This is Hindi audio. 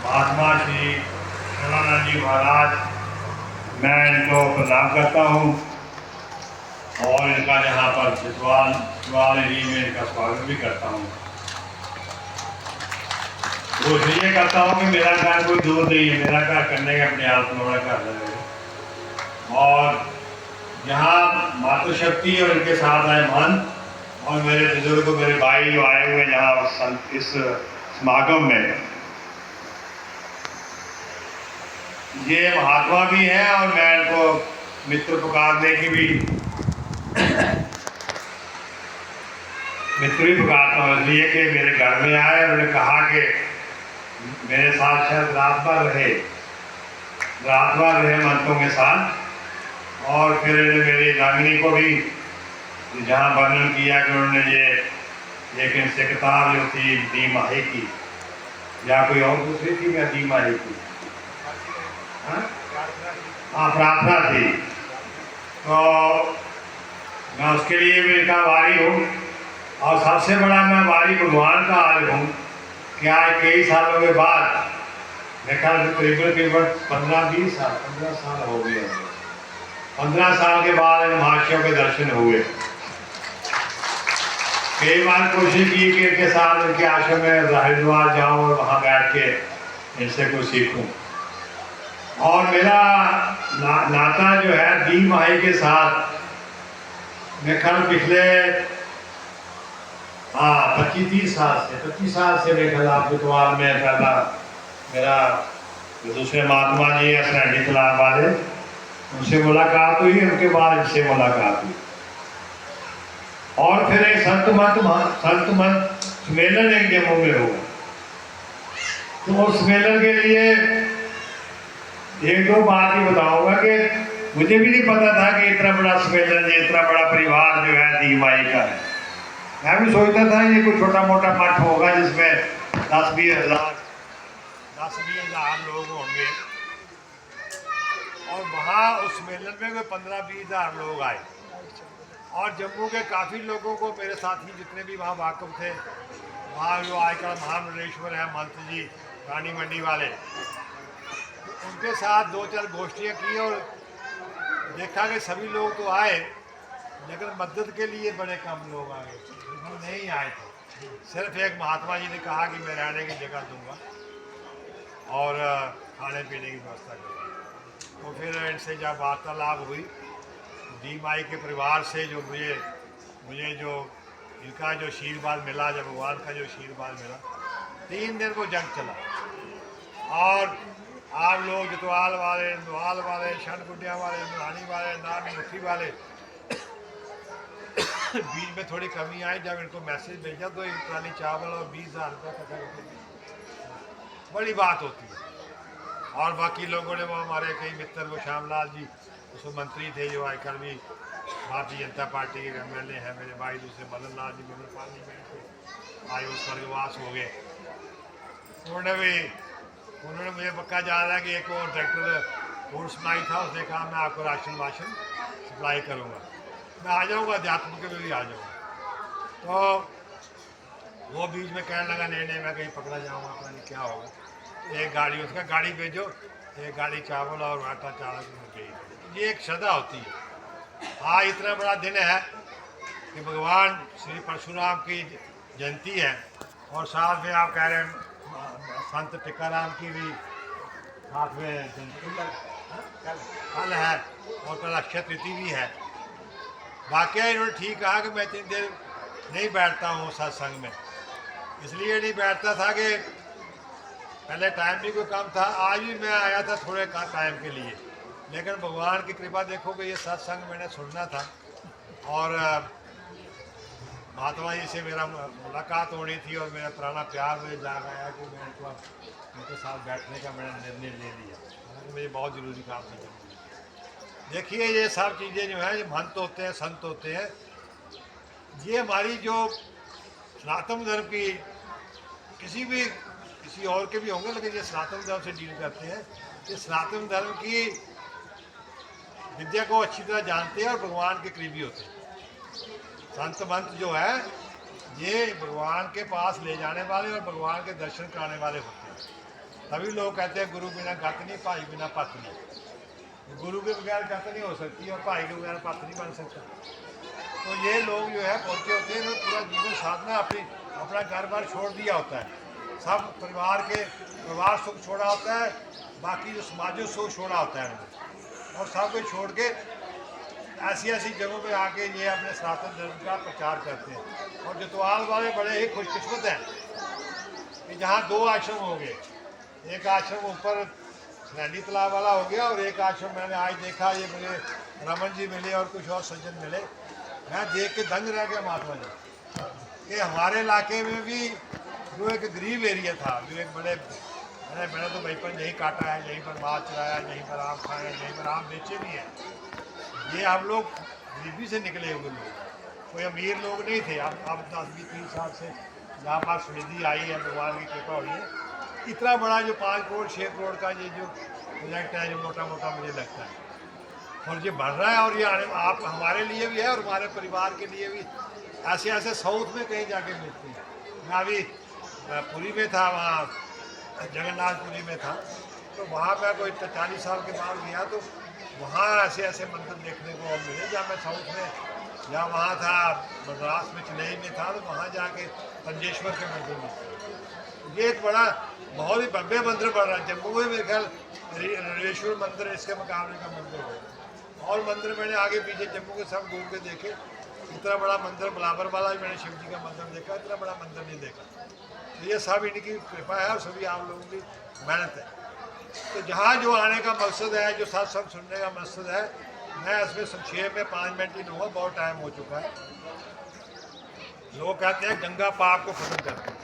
महात्मा श्री शिवानंद जी महाराज, मैं इनको प्रणाम करता हूँ और इनका यहाँ पर चितवाल ही में इनका स्वागत भी करता हूँ। वो इसलिए करता हूँ कि मेरा घर कोई दूर नहीं है, मेरा घर करने के अपने आप में बड़ा घर है। और यहाँ मातृशक्ति और इनके साथ आए मन और मेरे बुजुर्ग, मेरे भाई जो आए हुए यहाँ इस समागम में, ये महात्मा भी हैं और मैं इनको मित्र पुकारने की भी मित्र भी पुकारता हूँ, इसलिए कि मेरे घर में आए। उन्होंने कहा कि मेरे साथ शायद रात भर रहे मंत्रों के साथ। और फिर मेरी नामिनी को भी जहाँ वर्णन किया कि उन्होंने ये एक इनसे किताब जो थी दी माही की, या कोई और दूसरी थी या दी माही की, हाँ प्रार्थना थी, तो मैं उसके लिए भी इनका आभारी हूँ। और सबसे बड़ा मैं आभारी भगवान का आज हूँ कि आज कई सालों के बाद, मेरे ख्याल से करीबन 15 साल हो गए, 15 साल के बाद इन महाशयों के दर्शन हुए। कई बार कोशिश की कि इनके साथ इनके आश्रम में हरिद्वार जाऊं और वहाँ बैठ के इनसे कुछ सीखूं। और मेरा नाता जो है दी माही के साथ, मैं कल पिछले 25 साल से मेरे ख्याल आप चितवाल में पहला मेरा दूसरे महात्मा जी है सैंडी तलाब वाले, उनसे मुलाकात हुई, उनके बाद इनसे मुलाकात हुई। और फिर एक संत मत सम्मेलन एक जम्मू में हुआ, तो उस सम्मेलन के लिए एक दो बात ही बताऊंगा कि मुझे भी नहीं पता था कि इतना बड़ा सम्मेलन, इतना बड़ा परिवार जो है दी माही का है। मैं भी सोचता था ये कोई छोटा मोटा मठ होगा जिसमें 10-20 हज़ार लोग होंगे, और वहाँ उस सम्मेलन में कोई 15-20 हज़ार लोग आए। और जम्मू के काफ़ी लोगों को, मेरे साथी जितने भी वहाँ वाकफ थे, वहाँ जो आजकल महामंडलेश्वर है मंत्र जी रानी मंडी वाले, तो उनके साथ 2-4 गोष्ठियाँ की और देखा कि सभी लोग तो आए, लेकिन मदद के लिए बड़े कम लोग आए, नहीं आए थे। सिर्फ एक महात्मा जी ने कहा कि मैं रहने की जगह दूंगा और खाने पीने की व्यवस्था करूँगा। तो फिर इनसे जब वार्तालाप हुई दी माही के परिवार से, जो मुझे जो इनका जो आशीर्वाद मिला, जब भगवान का जो आशीर्वाद मिला, 3 दिन वो जंग चला। और आप लोग जितवाल वाले, इंदवाल वाले, शनगुडिया वाले, नहानी वाले, नाम मुठी वाले बीच में थोड़ी कमी आई। जब इनको मैसेज भेजा तो 1 ट्राली चावल और 20,000 रुपये इकट्ठा करके बड़ी बात होती है। और बाकी लोगों ने, वो हमारे कई मित्र, वो श्यामलाल जी उसमें मंत्री थे जो आजकल भी भारतीय जनता पार्टी के MLA हैं, मेरे भाई दूसरे मदन लाल जी मेरे पार्लियामेंट थे, आज वो स्वर्गवास हो गए। उन्होंने मुझे पक्का याद है कि एक और डायरेक्टर फूड सप्लाई था, उसने कहा मैं आपको राशन सप्लाई करूँगा, मैं आ जाऊँगा, अध्यात्म के में भी आ जाऊँगा। तो वो बीच में कहने लगा नहीं मैं कहीं पकड़ा जाऊँगा, पता नहीं क्या होगा, एक गाड़ी, उसका गाड़ी भेजो, एक गाड़ी चावल और आटा चावल गई। ये एक श्रद्धा होती है। हाँ, इतना बड़ा दिन है कि भगवान श्री परशुराम की जयंती है, और साथ में आप कह रहे हैं संत टीकाराम की भी साथ में जयंती कल है, और कल अक्षय तृतीया भी है। वाकई इन्होंने ठीक कहा कि मैं 3 दिन नहीं बैठता हूँ सत्संग में, इसलिए नहीं बैठता था कि पहले टाइम भी कोई कम था। आज भी मैं आया था थोड़े टाइम के लिए, लेकिन भगवान की कृपा देखो कि ये सत्संग मैंने सुनना था, और महात्मा जी से मेरा मुलाकात होनी थी, और मेरा पुराना प्यार मुझे जाग आया कि मैं उनके साथ बैठने का मैंने निर्णय ले लिया, तो मुझे बहुत ज़रूरी काम था। देखिए ये सब चीज़ें जो हैं, ये महंत होते हैं, संत होते हैं, ये हमारी जो सनातन धर्म की, किसी और के भी होंगे, लेकिन ये सनातन धर्म से डील करते हैं, ये सनातन धर्म की विद्या को अच्छी तरह जानते हैं और भगवान के करीबी होते हैं। संत मंत्र जो है ये भगवान के पास ले जाने वाले और भगवान के दर्शन कराने वाले होते हैं। तभी लोग कहते हैं गुरु बिना गत नहीं, भाई बिना पत नहीं। गुरु के बगैर गत नहीं हो सकती और भाई के बगैर पत नहीं बन सकता। तो ये लोग जो है पहुँचे होते हैं, पूरा जीवन साधना अपना घर बार छोड़ दिया होता है, सब परिवार सुख छोड़ा होता है, बाकी जो समाजो सुख छोड़ा होता है और सब कुछ छोड़ के ऐसी ऐसी जगहों पे आके ये अपने सनातन धर्म का प्रचार करते हैं। और जतवाल वाले बड़े ही खुशकिस्मत हैं कि जहाँ 2 आश्रम हो गए, एक आश्रम ऊपर नैनी तालाब वाला हो गया और एक आश्रम मैंने आज देखा, ये मुझे रमन जी मिले और कुछ और सज्जन मिले, मैं देख के दंग रह गया महात्मा जी कि हमारे इलाके में भी जो एक गरीब एरिया था, जो एक मैंने तो बचपन यहीं काटा है, यहीं पर माल चलाया, यहीं पर आम खाए, यहीं पर आम बेचे भी हैं। ये हम लोग गरीबी से निकले हुए लोग, कोई अमीर लोग नहीं थे। अब 10-20-30 साल से यहाँ पर समृद्धि आई है, भगवान की कृपा हुई है। इतना बड़ा जो 5 करोड़ 6 करोड़ का ये जो प्रोजेक्ट है, जो मोटा मोटा मुझे लगता है, और ये बढ़ रहा है और ये आप हमारे लिए भी है और हमारे परिवार के लिए भी। ऐसे ऐसे साउथ में कहीं जाके मिलते हैं। मैं अभी पुरी में था, वहाँ जगन्नाथपुरी में था, तो वहाँ पर कोई 40 साल के बाद गया तो वहाँ ऐसे ऐसे मंदिर देखने को और मिले। जहाँ मैं साउथ में या वहाँ था मद्रास में, चेन्नई में था, तो वहाँ जाके तंजेश्वर के मंदिर में ये एक बड़ा बहुत ही भव्य मंदिर बन रहा है। जम्मू में मेरे ख्याल रणेश्वर मंदिर इसके मुकाबले का मंदिर हो। और मंदिर मैंने आगे पीछे जम्मू के सब घूम के देखे, इतना बड़ा मंदिर बलाबर वाला भी मैंने शिव जी का मंदिर देखा, इतना बड़ा मंदिर नहीं देखा। तो ये सब इनकी कृपा है और सभी आप लोगों की मेहनत है। तो जहाँ जो आने का मकसद है, जो सत्संग सुनने का मकसद है, मैं इसमें संक्षेप में 5 मिनट ही लूँगा, बहुत टाइम हो चुका है। लोग कहते हैं गंगा पाप को खत्म करते हैं,